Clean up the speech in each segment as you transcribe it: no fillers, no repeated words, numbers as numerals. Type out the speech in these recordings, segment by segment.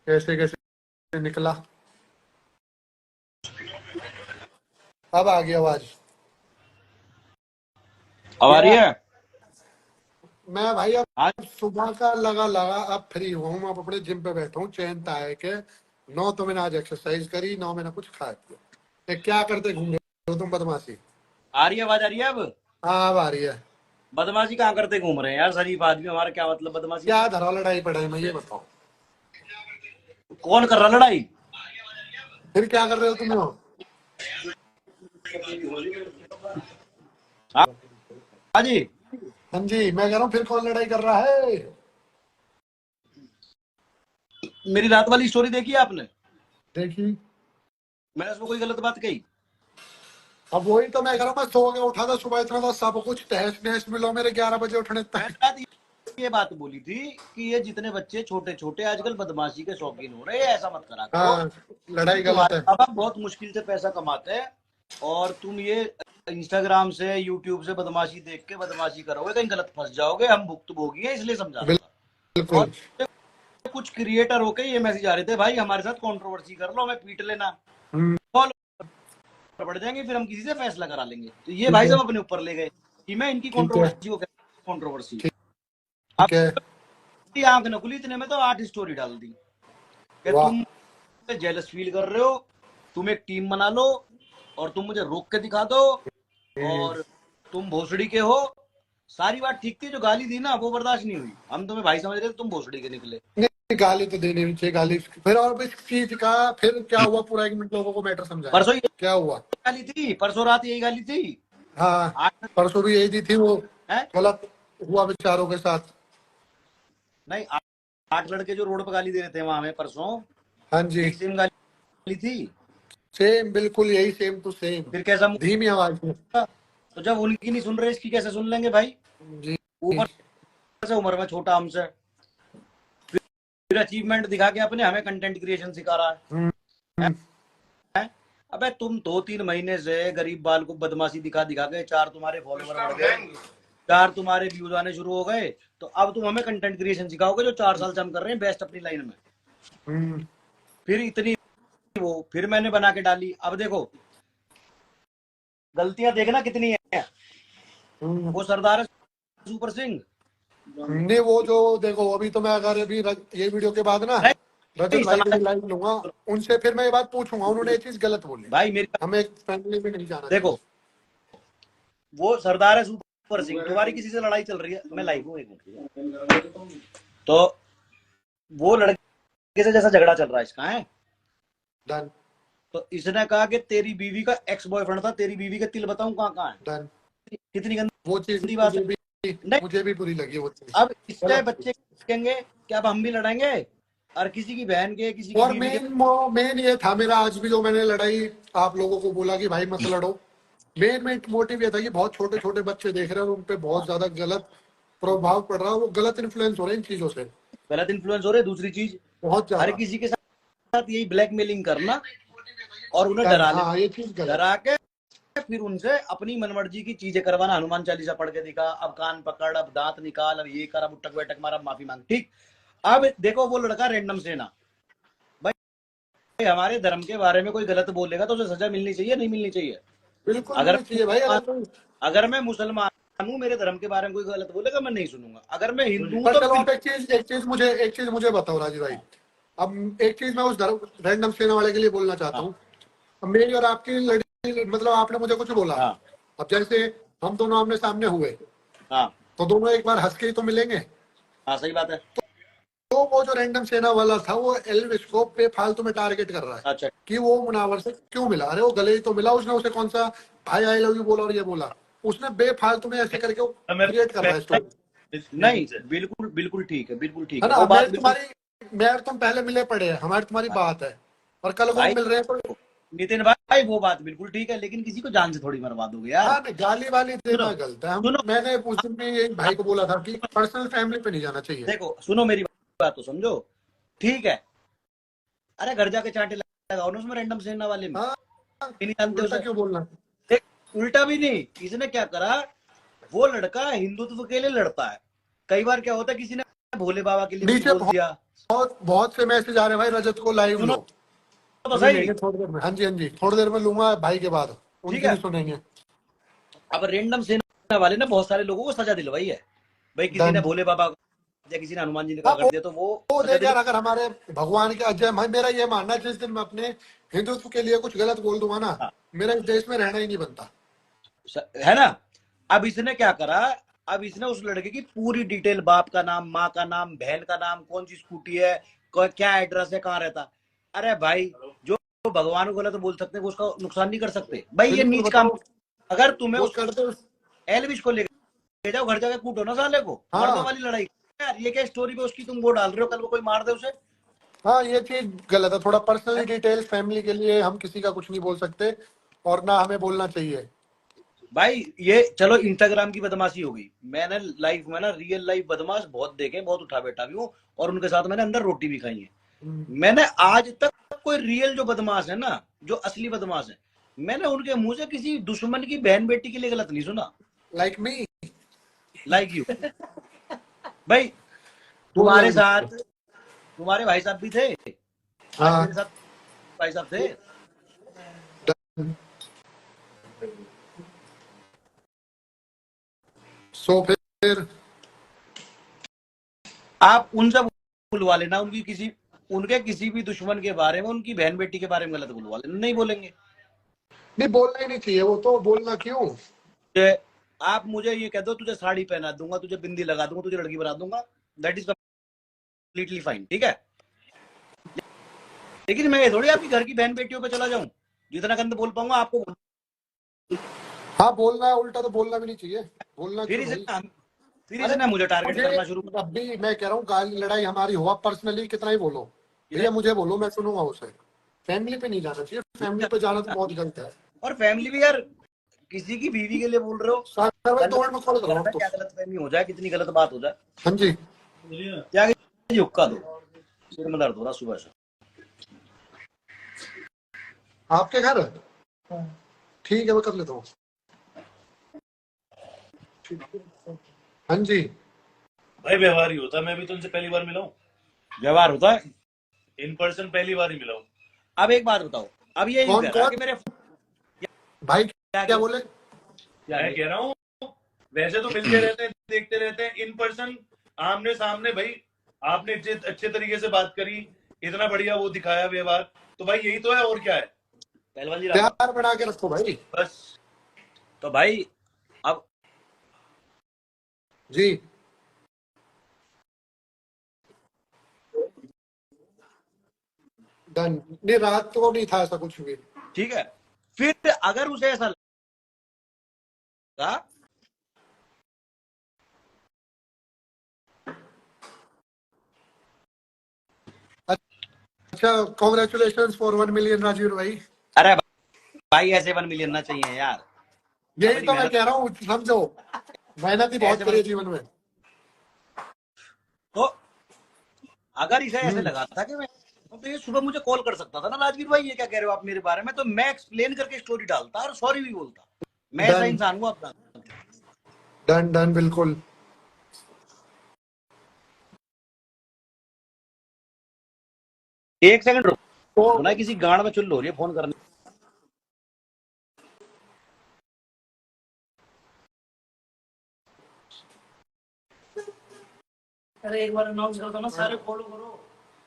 कैसे कैसे निकला। अब आ गई आवाज। अब आ रही क्या है मैं भाई अब आज। सुबह का लगा लगा अब फ्री हुआ हूँ। अब अपने जिम पे बैठा हूँ चैन है के। 9 तो मैंने आज एक्सरसाइज करी, 9 मैंने कुछ खाया पिया। क्या करते घूम रहे हो तुम बदमाशी। आ रही है आवाज आ रही है अब। हाँ अब आ रही है। बदमाशी कहाँ करते घूम रहे हैं यार, शरीफ आदमी हमारा क्या मतलब बदमाशी। क्या धरा लड़ाई पड़ाई में ये बताओ। कौन कर रहा लड़ाई। फिर क्या कर रहे हो तुम लोग। हाँ हाँ जी। हाँ जी मैं कह रहा हूँ फिर कौन लड़ाई कर रहा है। मेरी रात वाली स्टोरी देखी है आपने। देखी। मैंने उसमें कोई गलत बात कही। अब वही तो मैं कह रहा हूँ, मैं सो के उठा था सुबह, इतना था सब कुछ तहस नहस मिलो मेरे 11 बजे उठने मैंने तक। रात ये बात बोली थी कि ये जितने बच्चे छोटे छोटे आजकल बदमाशी के शौकीन हो रहे हैं, ऐसा मत करा करो। हाँ लड़ाई गलत तुम्हारे है। माँ बाप बहुत मुश्किल से पैसा कमाते हैं और तुम ये इंस्टाग्राम से यूट्यूब से बदमाशी देख के बदमाशी करोगे, कहीं गलत फंस जाओगे। हम भुक्तभोगी हैं, इसलिए समझा रहा था। बिल्कुल। और कुछ क्रिएटर होके ये मैसेज आ रहे थे, भाई हमारे साथ कंट्रोवर्सी कर लो, हमें पीट लेना, हम्म, फॉलोअर बढ़ जाएंगे, फिर हम किसी से फैसला करा लेंगे। तो ये ठीक भाई है। साहब अपने ऊपर ले गए कि मैं इनकी ठीक है। कंट्रोवर्सी को कंट्रोवर्सी। अब ठीक है। आंख न खुली इतने में तो 8 स्टोरी डाल दी कि वाह। तुम जेलस फील कर रहे हो, तुम एक टीम बना लो और तुम मुझे रोक के दिखा दो, हम्म, और तुम भोसड़ी के हो। सारी बात ठीक थी, जो गाली दी ना वो बर्दाश्त नहीं हुई। हम तुम्हें भाई समझ रहे थे, तुम भोसड़ी के निकले। नहीं गाली तो देनी नहीं चाहिए गाली। फिर और इस चीज का फिर क्या हुआ, पूरा 1 मिनट लोगों को मैटर समझाएं। परसों यही क्या हुआ। गाली थी, परसों रात यही गाली थी। हाँ आठ परसों भी यही दी थी वो। है गलत हुआ बेचारों के साथ। नहीं, 8 लड़के जो रोड पर गाली दे रहे थे वहां में परसों, हाँ जी। यही सेम गाली थी। सेम बिल्कुल यही सेम टू सेम। फिर कैसा धीमी आवाज में। मुद्दा? तो जब उनकी नहीं सुन रहे, इसकी कैसे सुन लेंगे भाई। जी। ऊपर से उम्र में छोटा हमसे, फिर अचीवमेंट दिखा के अपने हमें कंटेंट क्रिएशन सिखा रहा हम्म, है, हम्म, है? अबे तुम 2-3 महीने से गरीब बाल को बदमाशी दिखा दिखा के 4 तुम्हारे फॉलोवर बढ़ गए, 4 तुम्हारे व्यूज आने शुरू हो गए। तो अब तुम हमें कंटेंट क्रिएशन सिखाओगे जो 4 साल से हम कर रहे हैं बेस्ट अपनी लाइन में। हम्म, फिर इतनी वो फिर मैंने बना के डाली। अब देखो गलतियां देखना कितनी है। हम्म। वो सरदार है सुपर सिंह। नहीं वो जो देखो अभी तो मैं अगर अभी ये वीडियो के बाद ना रजत नहीं भाई को भी समाज, लाइव लूंगा। उनसे फिर मैं ये बात पूछूंगा, उन्होंने ये चीज गलत बोली। भाई मेरी हमें एक फैमिली में नहीं जाना चाहिए। देखो, वो सरदार है सुपर सिंह, तुम्हारी किसी से लड़ाई चल रही है, मैं लाइव हूँ एक मिनट। तो वो लड़के से जैसा झगड़ा चल रहा है इसका है, डन। तो इसने कहा कि तेरी बीवी का एक्स बॉयफ्रेंड था, तेरी बीवी के तिल बताऊं कहाँ कहाँ डन। है। कितनी वो चीज गंदी बात है। नहीं, मुझे भी बुरी लगी वो चीज। अब इससे गलत बच्चे कहेंगे कि अब हम भी लड़ेंगे, और किसी की बहन के किसी की और बीवी के। मेन ये था मेरा आज भी जो मैंने लड़ाई आप लोगों को बोला कि भाई मत लड़ो। मेन मोटिव ये था कि बहुत छोटे छोटे बच्चे देख रहे हैं और उन पे बहुत ज्यादा गलत प्रभाव पड़ रहा है, वो गलत इन्फ्लुएंस हो रहे हैं इन चीजों से। गलत इन्फ्लुएंस हो रहे। दूसरी चीज, बहुत हर ज्यादा। किसी के साथ यही ब्लैकमेलिंग करना और उन्हें डन डरा ले, हाँ ये चीज गलत डरा है। के फिर उनसे अपनी मनमर्जी की चीजें करवाना। हनुमान चालीसा पढ़ के दिखा, अब कान पकड़, अब दांत निकाल, अब ये कर, अब उठक बैठक मार, अब माफी मांग। ठीक। अब देखो वो लड़का रैंडम सेना, भाई हमारे धर्म के बारे में कोई गलत बोलेगा तो उसे सजा मिलनी चाहिए, नहीं मिलनी चाहिए। बिल्कुल अगर मिलनी चाहिए भाई। अगर कोई अगर मैं मुसलमान हूँ, मेरे धर्म के बारे में कोई गलत बोलेगा मैं नहीं सुनूंगा। अगर मैं हिंदू हूँ पर तो चलो आप बिल्कुल। एक चीज मुझे बताओ राजू भाई। अब एक चीज मैं उस रैंडम सेना वाले के लिए बोलना चाहता हाँ हूँ। अब मेरी और आपकी लड़ी, मतलब आपने मुझे कुछ बोला। हाँ अब जैसे हम दोनों आमने सामने हुए हाँ तो दोनों एक बार हंस के ही तो मिलेंगे। हाँ, सही बात है। तो वो जो रैंडम सेना वाला था वो एल्विस को बेफालतू में टारगेट कर रहा है अच्छा, कि वो मुनावर से क्यों मिला। अरे वो गले ही तो मिला, उसने उसे कौन सा भाई आई लव यू बोला और ये बोला। उसने बेफालतू में ऐसे करके वो क्रिएट कर रहा है स्टोरी। नहीं बिल्कुल बिल्कुल ठीक है, बिल्कुल ठीक है है, ना। वो अब बात बिल्कुल। मैं और तुम पहले मिले पड़े हैं, हमारी तुम्हारी बात है और कल को हम भाई मिल रहे हैं तो। नितिन भाई वो बात बिल्कुल ठीक है, लेकिन किसी को जान से थोड़ी मरवा दोगे यार। हाँ नहीं गाली वाली सुनो देना गलत है। हम सुनो मैंने उस दिन भी एक भाई को बोला था कि पर्सनल फैमिली पे नहीं जाना चाहिए। देखो, सुनो मेरी बात तो समझो। ठीक है, अरे घर जाके चांटे लगाओ ना उसमें रैंडम सेना वाले में, हाँ नहीं जानते उल्टा उसे। क्यों बोलना। देख, उल्टा भी नहीं, इसने क्या करा, वो लड़का हिंदुत्व के लिए लड़ता है। कई बार क्या होता है, किसी ने भोले बाबा के लिए कुछ नीचे बोल दिया। बहुत बहुत से मैसेज आ रहे हैं भाई, रजत को लाइव सुनो लो। तो अभी सही, लेंगे थोड़ी देर में। हाँ जी हाँ जी, थोड़ी देर में लूंगा भाई के बाद, ठीक उनकी है। भी सुनेंगे। अब रेंडम सेना वाले ने बहुत सारे लोगों को सजा दिलवाई है भाई, किसी ने डन। भोले बाबा या किसी ने हनुमान जी ने हाँ कर दिया तो वो वो सजा देख यार, दिलवाई। अगर हमारे भगवान के अजय भाई, मेरा ये मानना है, जिस दिन मैं अपने हिंदुत्व के लिए कुछ गलत बोल दूंगा ना, मेरा इस देश में रहना ही नहीं बनता। है ना। अब इसने क्या करा, अब इसने उस लड़के की पूरी डिटेल, बाप का नाम, माँ का नाम, बहन का नाम, कौन सी स्कूटी है, क्या एड्रेस है, कहाँ रहता। अरे भाई, जो भगवान को गलत बोल सकते हैं वो उसका नुकसान नहीं कर सकते भाई, ये बिल्कुल नीच काम। बताओ, अगर तुम्हें वो उस करते। एलविश को ले जाओ घर जाके कूटो ना साले को, मर्दों हाँ वाली लड़ाई। यार ये क्या स्टोरी पे उसकी तुम वो डाल रहे हो, कल को कोई मार दे उसे। हाँ, ये चीज गलत है। थोड़ा पर्सनली डिटेल्स फैमिली के लिए हम किसी का कुछ नहीं बोल सकते, और ना हमें बोलना चाहिए। भाई ये चलो इंस्टाग्राम की बदमाशी हो गई, मैंने लाइफ में ना रियल लाइफ बदमाश बहुत देखे, बहुत उठा बैठा भी हूँ, और उनके साथ मैंने अंदर रोटी भी खाई है। मैंने आज तक कोई रियल जो बदमाश है ना, जो असली बदमाश है, मैंने उनके मुंह से किसी दुश्मन की बहन बेटी के लिए गलत नहीं सुना। Like me. लाइक यू भाई, बोल तुम्हारे रहे साथ हैं। तुम्हारे भाई साहब भी थे, आज हाँ। मेरे साथ भाई साहब थे। सो फिर आप उनसे बुलवा लेना, उनके किसी भी दुश्मन के बारे में, उनकी बहन बेटी के बारे में गलत बुलवा लेना, नहीं बोलेंगे। नहीं, बोलना ही नहीं चाहिए, वो तो बोलना क्यों। आप मुझे ये कह दो तुझे साड़ी पहना दूंगा, तुझे बिंदी लगा दूंगा, तुझे लड़की बना दूंगा, दैट इज कम्प्लीटली फाइन, ठीक है। लेकिन मैं ये थोड़ी आपकी घर की बहन बेटियों पे चला जाऊं, जितना गंद बोल पाऊंगा आपको हाँ, बोलना उल्टा तो बोलना भी नहीं चाहिए, बोलना फिर क्यों इसे भाई। फिर अरे इसने मुझे टारगेट मुझे, करना शुरू कर अब भी मैं कह रहा हूँ, गाली लड़ाई हमारी हुआ पर्सनली कितना ही बोलो, दिया। भैया मुझे बोलो, मैं सुनूंगा उसे। फैमिली पे नहीं जाना चाहिए, फैमिली पे जाना तो बहुत गलत है। और फैमिली भी यार, किसी की बीवी के लिए बोल रहे हो, सागर भाई 2 मिनट में कॉल करो घर आप में तो। क्या गलत फहमी हो जाए, कितनी गलत बात हो जाए, हाँ जी। क्या जी हुक्का दो, सिर में दर्द हो रहा सुबह से। आपके घर ठीक है, मैं कर लेता हूँ। हाँ जी। भाई व्यवहार ही होता है, मैं भी तुमसे पहली बार मिला हूँ, व्यवहार होता है। इन पर्सन पहली बार ही मिला हूँ। अब एक बात बताओ, अब ये कौन कह रहा कौन कि मेरे भाई, क्या क्या बोले। मैं कह रहा हूँ वैसे तो मिलते रहते हैं, देखते रहते हैं, इन पर्सन आमने सामने भाई आपने अच्छे तरीके से बात करी, इतना बढ़िया वो दिखाया व्यवहार, तो भाई यही तो है, और क्या है। पहलवान जी राम राम। प्यार बना के रखो भाई। बस तो भाई अब जी। डन। नहीं, रात को नहीं था ऐसा कुछ भी। ठीक है, फिर अगर उसे ऐसा लगा अच्छा, कॉन्ग्रेचुलेशन फॉर 1 मिलियन राजीव भाई। अरे भाई ऐसे 1 मिलियन ना चाहिए यार, यही अपनी तो मैं मेहनत कह रहा हूँ, समझो, मेहनत ही बहुत ऐसे करी है 1। जीवन में। तो अगर इसे ऐसे हम्म। लगा था कि मैं, तो ये सुबह मुझे कॉल कर सकता था ना, राजवीर भाई ये क्या कह रहे हो आप मेरे बारे में, तो मैं एक्सप्लेन करके स्टोरी डालता और सॉरी भी बोलता। मैं ऐसा डन इंसान हूँ अपना। डन डन, बिल्कुल। एक सेकंड तो रुको ना, किसी गांड में चुल हो रही है फोन करने। अरे एक बार अनाउंस कर दो ना, सारे फॉलो करो।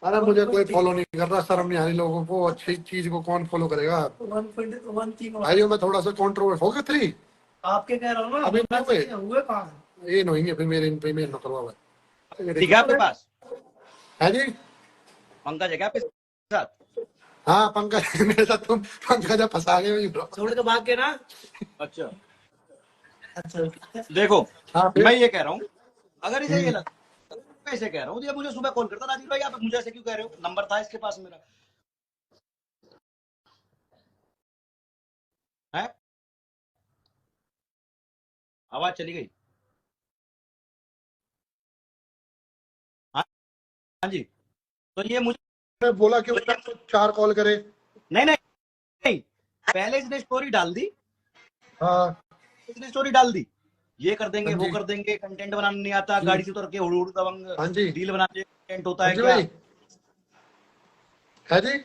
अरे मुझे कोई फॉलो नहीं कर रहा, शर्म नहीं आ रही लोगों को, अच्छी चीज को कौन फॉलो करेगा। 1.13 भाइयों में थोड़ा सा कंट्रोवर्ट हो गया 3। आपके कह रहा हूँ ना, अभी होना नहीं हुए। चाहिए, हुए कहाँ। ये नहीं है, फिर मेरे इन पे मेल न करवा भाई। ये ठीक है आपके देखो पास है जी। पंकज है क्या आपके साथ? हाँ पंकज मेरे साथ, तुम पंकज फंसा गए वही bro। छोड़ के भाग के ना। अच्छा अच्छा देखो, हाँ फिर। मैं ये कह रहा हूँ, अगर इसे ये हम्म। लगता, मैं ऐसे कह रहा हूँ, ये मुझे सुबह कॉल करता, राजीव भाई आप मुझे ऐसे क्यों कह रहे हो, नंबर था इसके पास मेरा है। आवाज चली गई। हाँ हाँ जी, तो ये मुझे मैं बोला क्यों मैंने आपको 4 कॉल करे। नहीं नहीं नहीं, पहले इसने स्टोरी डाल दी, हाँ। इसने स्टोरी डाल दी, ये कर देंगे हाँ वो जी। कर देंगे, कंटेंट बनाना नहीं आता, गाड़ी से उतर के हुड़ हुड़ दबंग हाँ जी। रील बनाने कंटेंट होता हाँ है जी क्या? भाई, है जी।